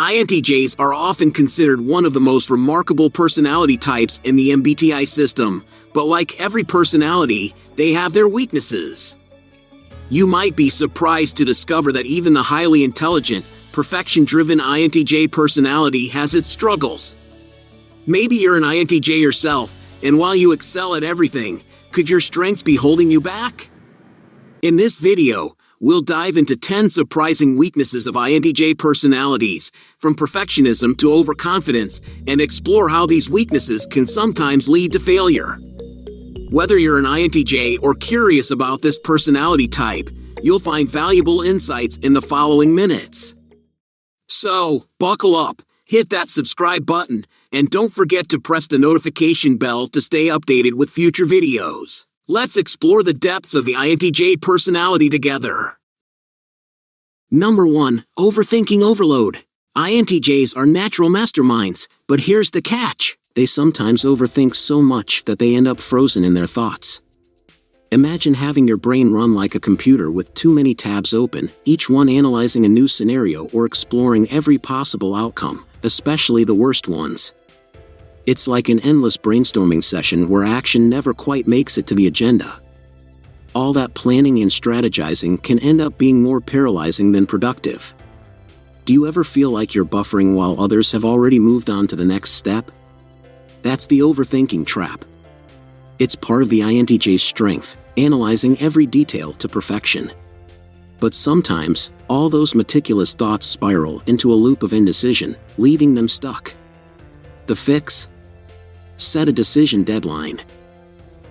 INTJs are often considered one of the most remarkable personality types in the MBTI system, but like every personality, they have their weaknesses. You might be surprised to discover that even the highly intelligent, perfection-driven INTJ personality has its struggles. Maybe you're an INTJ yourself, and while you excel at everything, could your strengths be holding you back? In this video, we'll dive into 10 surprising weaknesses of INTJ personalities, from perfectionism to overconfidence, and explore how these weaknesses can sometimes lead to failure. Whether you're an INTJ or curious about this personality type, you'll find valuable insights in the following minutes. So, buckle up, hit that subscribe button, and don't forget to press the notification bell to stay updated with future videos. Let's explore the depths of the INTJ personality together. Number 1. Overthinking Overload. INTJs are natural masterminds, but here's the catch. They sometimes overthink so much that they end up frozen in their thoughts. Imagine having your brain run like a computer with too many tabs open, each one analyzing a new scenario or exploring every possible outcome, especially the worst ones. It's like an endless brainstorming session where action never quite makes it to the agenda. All that planning and strategizing can end up being more paralyzing than productive. Do you ever feel like you're buffering while others have already moved on to the next step? That's the overthinking trap. It's part of the INTJ's strength, analyzing every detail to perfection. But sometimes, all those meticulous thoughts spiral into a loop of indecision, leaving them stuck. The fix? Set a decision deadline.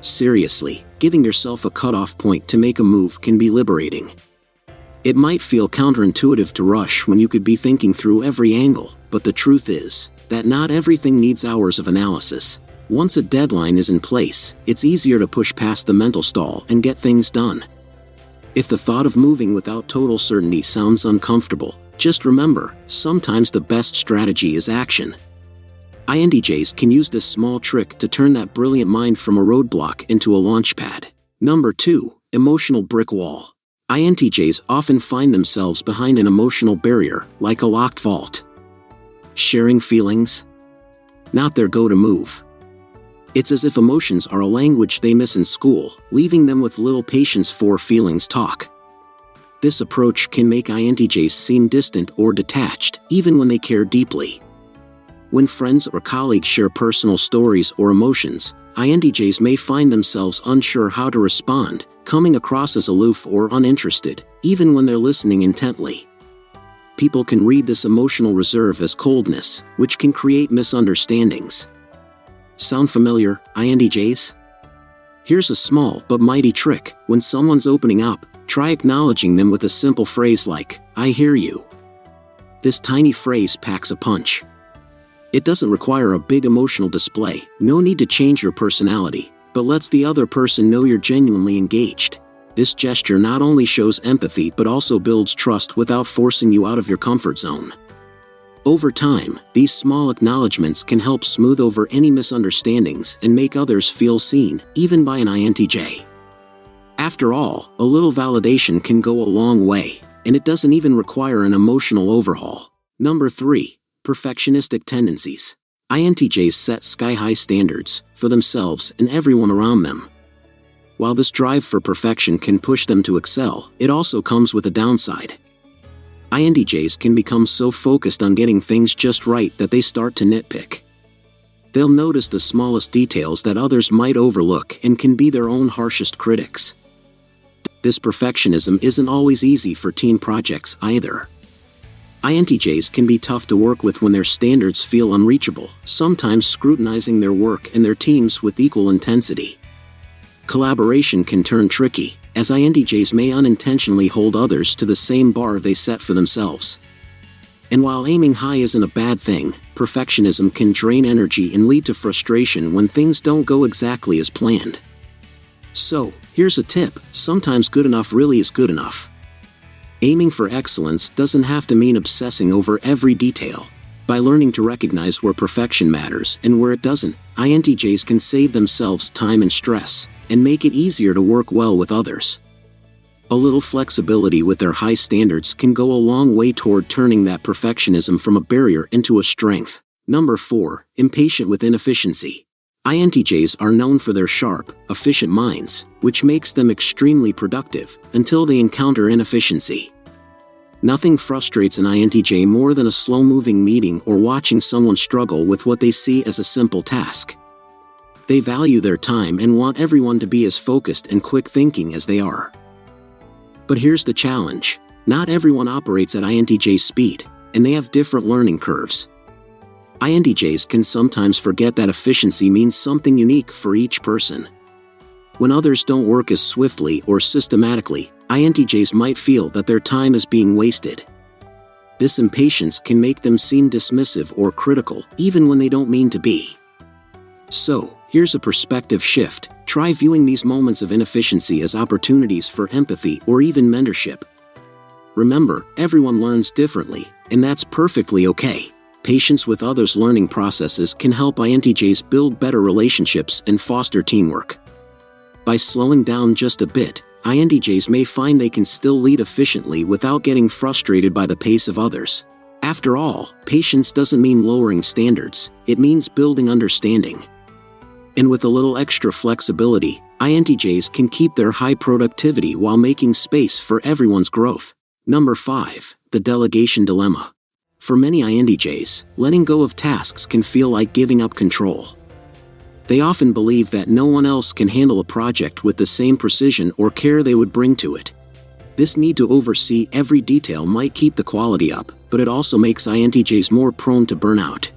Seriously, giving yourself a cutoff point to make a move can be liberating. It might feel counterintuitive to rush when you could be thinking through every angle, but the truth is that not everything needs hours of analysis. Once a deadline is in place, it's easier to push past the mental stall and get things done. If the thought of moving without total certainty sounds uncomfortable, just remember, sometimes the best strategy is action. INTJs can use this small trick to turn that brilliant mind from a roadblock into a launchpad. Number 2. Emotional brick wall. INTJs often find themselves behind an emotional barrier, like a locked vault. Sharing feelings? Not their go-to move. It's as if emotions are a language they miss in school, leaving them with little patience for feelings talk. This approach can make INTJs seem distant or detached, even when they care deeply. When friends or colleagues share personal stories or emotions, INTJs may find themselves unsure how to respond, coming across as aloof or uninterested, even when they're listening intently. People can read this emotional reserve as coldness, which can create misunderstandings. Sound familiar, INTJs? Here's a small but mighty trick. When someone's opening up, try acknowledging them with a simple phrase like, "I hear you." This tiny phrase packs a punch. It doesn't require a big emotional display, no need to change your personality, but lets the other person know you're genuinely engaged. This gesture not only shows empathy but also builds trust without forcing you out of your comfort zone. Over time, these small acknowledgments can help smooth over any misunderstandings and make others feel seen, even by an INTJ. After all, a little validation can go a long way, and it doesn't even require an emotional overhaul. Number 3. Perfectionistic Tendencies. INTJs set sky-high standards for themselves and everyone around them. While this drive for perfection can push them to excel, it also comes with a downside. INTJs can become so focused on getting things just right that they start to nitpick. They'll notice the smallest details that others might overlook and can be their own harshest critics. This perfectionism isn't always easy for team projects either. INTJs can be tough to work with when their standards feel unreachable, sometimes scrutinizing their work and their teams with equal intensity. Collaboration can turn tricky, as INTJs may unintentionally hold others to the same bar they set for themselves. And while aiming high isn't a bad thing, perfectionism can drain energy and lead to frustration when things don't go exactly as planned. So, here's a tip: sometimes good enough really is good enough. Aiming for excellence doesn't have to mean obsessing over every detail. By learning to recognize where perfection matters and where it doesn't, INTJs can save themselves time and stress, and make it easier to work well with others. A little flexibility with their high standards can go a long way toward turning that perfectionism from a barrier into a strength. Number 4. Impatient with inefficiency. INTJs are known for their sharp, efficient minds, which makes them extremely productive, until they encounter inefficiency. Nothing frustrates an INTJ more than a slow-moving meeting or watching someone struggle with what they see as a simple task. They value their time and want everyone to be as focused and quick-thinking as they are. But here's the challenge. Not everyone operates at INTJ speed, and they have different learning curves. INTJs can sometimes forget that efficiency means something unique for each person. When others don't work as swiftly or systematically, INTJs might feel that their time is being wasted. This impatience can make them seem dismissive or critical, even when they don't mean to be. So, here's a perspective shift. Try viewing these moments of inefficiency as opportunities for empathy or even mentorship. Remember, everyone learns differently, and that's perfectly okay. Patience with others' learning processes can help INTJs build better relationships and foster teamwork. By slowing down just a bit, INTJs may find they can still lead efficiently without getting frustrated by the pace of others. After all, patience doesn't mean lowering standards, it means building understanding. And with a little extra flexibility, INTJs can keep their high productivity while making space for everyone's growth. Number 5. The Delegation Dilemma. For many INTJs, letting go of tasks can feel like giving up control. They often believe that no one else can handle a project with the same precision or care they would bring to it. This need to oversee every detail might keep the quality up, but it also makes INTJs more prone to burnout.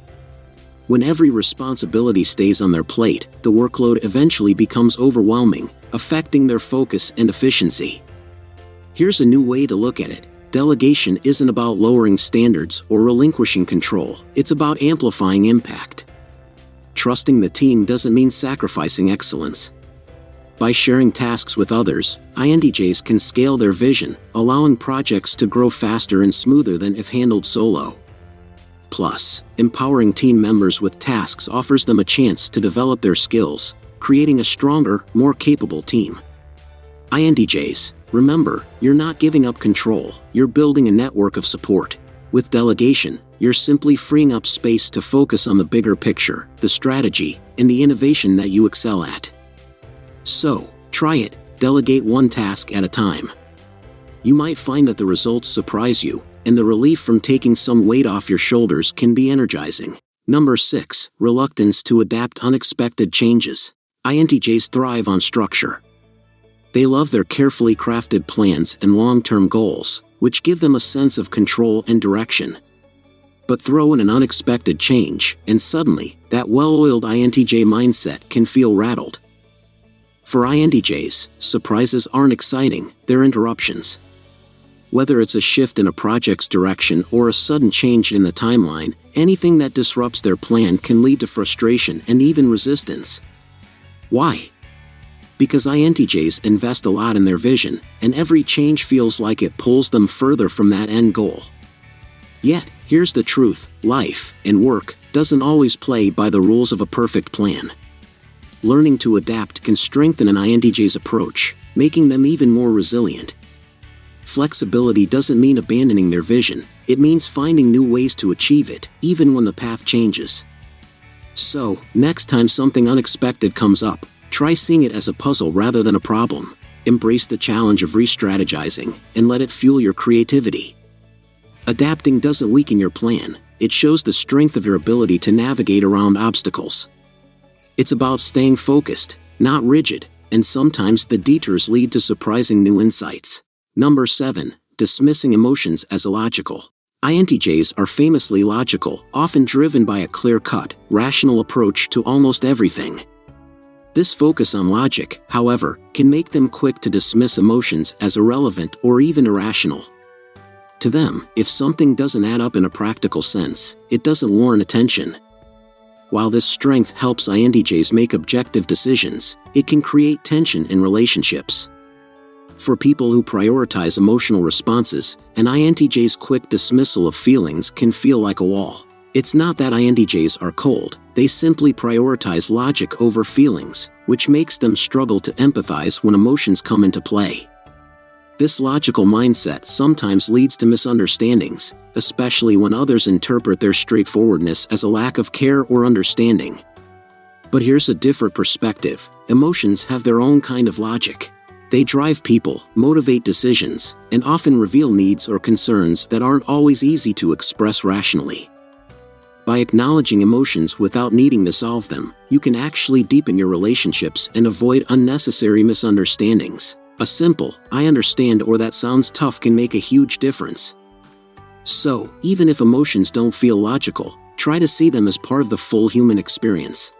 When every responsibility stays on their plate, the workload eventually becomes overwhelming, affecting their focus and efficiency. Here's a new way to look at it. Delegation isn't about lowering standards or relinquishing control, it's about amplifying impact. Trusting the team doesn't mean sacrificing excellence. By sharing tasks with others, INTJs can scale their vision, allowing projects to grow faster and smoother than if handled solo. Plus, empowering team members with tasks offers them a chance to develop their skills, creating a stronger, more capable team. INTJs, remember, you're not giving up control, you're building a network of support. With delegation, you're simply freeing up space to focus on the bigger picture, the strategy, and the innovation that you excel at. So, try it. Delegate one task at a time. You might find that the results surprise you, and the relief from taking some weight off your shoulders can be energizing. Number 6. Reluctance to adapt unexpected changes. INTJs thrive on structure. They love their carefully crafted plans and long-term goals, which give them a sense of control and direction. But throw in an unexpected change, and suddenly, that well-oiled INTJ mindset can feel rattled. For INTJs, surprises aren't exciting, they're interruptions. Whether it's a shift in a project's direction or a sudden change in the timeline, anything that disrupts their plan can lead to frustration and even resistance. Why? Because INTJs invest a lot in their vision, and every change feels like it pulls them further from that end goal. Yet, here's the truth, life and work doesn't always play by the rules of a perfect plan. Learning to adapt can strengthen an INTJ's approach, making them even more resilient. Flexibility doesn't mean abandoning their vision, it means finding new ways to achieve it, even when the path changes. So, next time something unexpected comes up, try seeing it as a puzzle rather than a problem. Embrace the challenge of re-strategizing, and let it fuel your creativity. Adapting doesn't weaken your plan, it shows the strength of your ability to navigate around obstacles. It's about staying focused, not rigid, and sometimes the detours lead to surprising new insights. Number 7. Dismissing emotions as illogical. INTJs are famously logical, often driven by a clear-cut, rational approach to almost everything. This focus on logic, however, can make them quick to dismiss emotions as irrelevant or even irrational. To them, if something doesn't add up in a practical sense, it doesn't warrant attention. While this strength helps INTJs make objective decisions, it can create tension in relationships. For people who prioritize emotional responses, an INTJ's quick dismissal of feelings can feel like a wall. It's not that INTJs are cold, they simply prioritize logic over feelings, which makes them struggle to empathize when emotions come into play. This logical mindset sometimes leads to misunderstandings, especially when others interpret their straightforwardness as a lack of care or understanding. But here's a different perspective. Emotions have their own kind of logic. They drive people, motivate decisions, and often reveal needs or concerns that aren't always easy to express rationally. By acknowledging emotions without needing to solve them, you can actually deepen your relationships and avoid unnecessary misunderstandings. A simple, "I understand" or "that sounds tough" can make a huge difference. So, even if emotions don't feel logical, try to see them as part of the full human experience.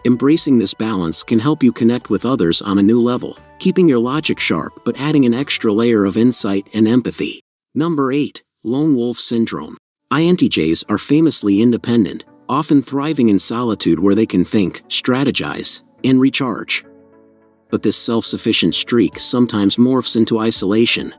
Embracing this balance can help you connect with others on a new level, keeping your logic sharp but adding an extra layer of insight and empathy. Number 8. Lone Wolf Syndrome. INTJs are famously independent, often thriving in solitude where they can think, strategize, and recharge. But this self-sufficient streak sometimes morphs into isolation.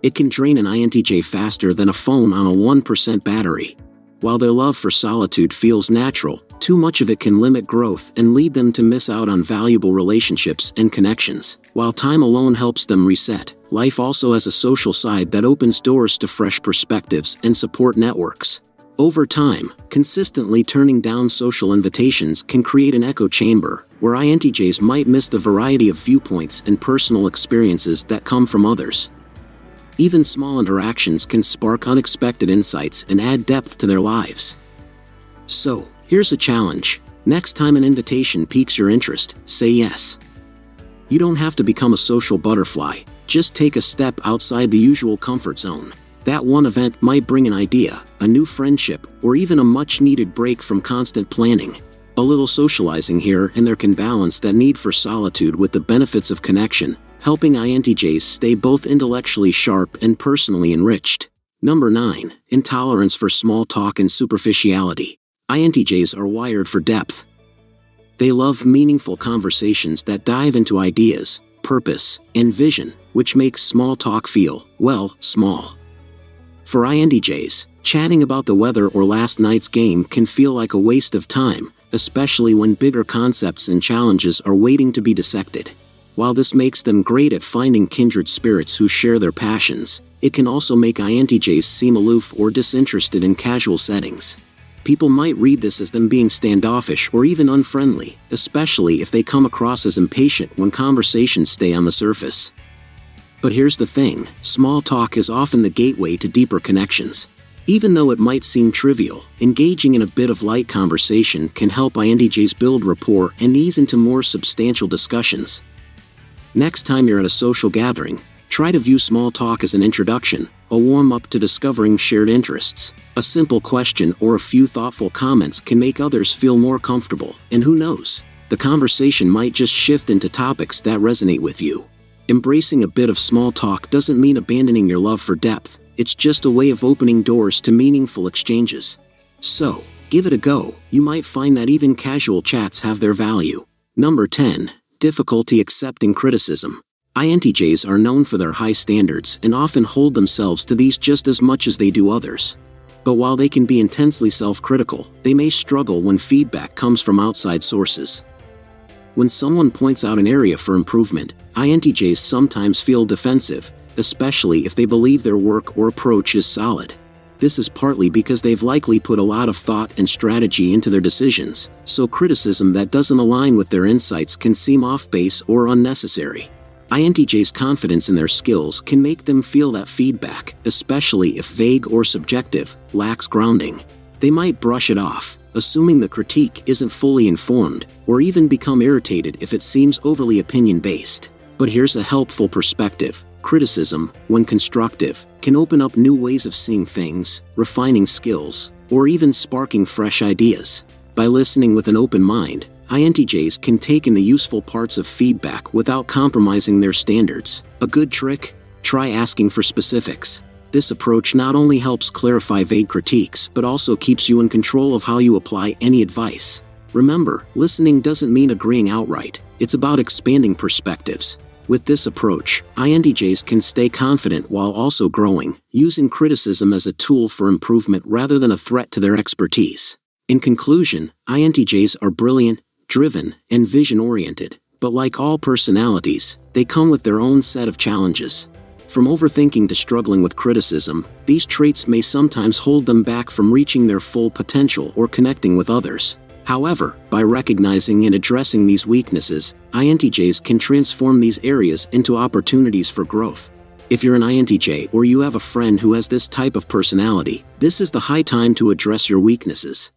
It can drain an INTJ faster than a phone on a 1% battery. While their love for solitude feels natural, too much of it can limit growth and lead them to miss out on valuable relationships and connections. While time alone helps them reset, life also has a social side that opens doors to fresh perspectives and support networks. Over time, consistently turning down social invitations can create an echo chamber, where INTJs might miss the variety of viewpoints and personal experiences that come from others. Even small interactions can spark unexpected insights and add depth to their lives. So, here's a challenge. Next time an invitation piques your interest, say yes. You don't have to become a social butterfly, just take a step outside the usual comfort zone. That one event might bring an idea, a new friendship, or even a much-needed break from constant planning. A little socializing here and there can balance that need for solitude with the benefits of connection, helping INTJs stay both intellectually sharp and personally enriched. Number 9. Intolerance for small talk and superficiality. INTJs are wired for depth. They love meaningful conversations that dive into ideas, purpose, and vision, which makes small talk feel, well, small. For INTJs, chatting about the weather or last night's game can feel like a waste of time, especially when bigger concepts and challenges are waiting to be dissected. While this makes them great at finding kindred spirits who share their passions, it can also make INTJs seem aloof or disinterested in casual settings. People might read this as them being standoffish or even unfriendly, especially if they come across as impatient when conversations stay on the surface. But here's the thing, small talk is often the gateway to deeper connections. Even though it might seem trivial, engaging in a bit of light conversation can help INTJs build rapport and ease into more substantial discussions. Next time you're at a social gathering, try to view small talk as an introduction, a warm-up to discovering shared interests. A simple question or a few thoughtful comments can make others feel more comfortable, and who knows, the conversation might just shift into topics that resonate with you. Embracing a bit of small talk doesn't mean abandoning your love for depth, it's just a way of opening doors to meaningful exchanges. So, give it a go, you might find that even casual chats have their value. Number 10. Difficulty accepting criticism. INTJs are known for their high standards and often hold themselves to these just as much as they do others. But while they can be intensely self-critical, they may struggle when feedback comes from outside sources. When someone points out an area for improvement, INTJs sometimes feel defensive, especially if they believe their work or approach is solid. This is partly because they've likely put a lot of thought and strategy into their decisions, so criticism that doesn't align with their insights can seem off base or unnecessary. INTJs' confidence in their skills can make them feel that feedback, especially if vague or subjective, lacks grounding. They might brush it off, assuming the critique isn't fully informed, or even become irritated if it seems overly opinion-based. But here's a helpful perspective. Criticism, when constructive, can open up new ways of seeing things, refining skills, or even sparking fresh ideas. By listening with an open mind, INTJs can take in the useful parts of feedback without compromising their standards. A good trick? Try asking for specifics. This approach not only helps clarify vague critiques but also keeps you in control of how you apply any advice. Remember, listening doesn't mean agreeing outright, it's about expanding perspectives. With this approach, INTJs can stay confident while also growing, using criticism as a tool for improvement rather than a threat to their expertise. In conclusion, INTJs are brilliant, driven, and vision-oriented, but like all personalities, they come with their own set of challenges. From overthinking to struggling with criticism, these traits may sometimes hold them back from reaching their full potential or connecting with others. However, by recognizing and addressing these weaknesses, INTJs can transform these areas into opportunities for growth. If you're an INTJ or you have a friend who has this type of personality, this is the high time to address your weaknesses.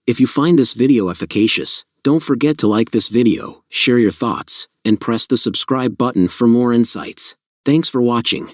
If you find this video efficacious, don't forget to like this video, share your thoughts, and press the subscribe button for more insights. Thanks for watching.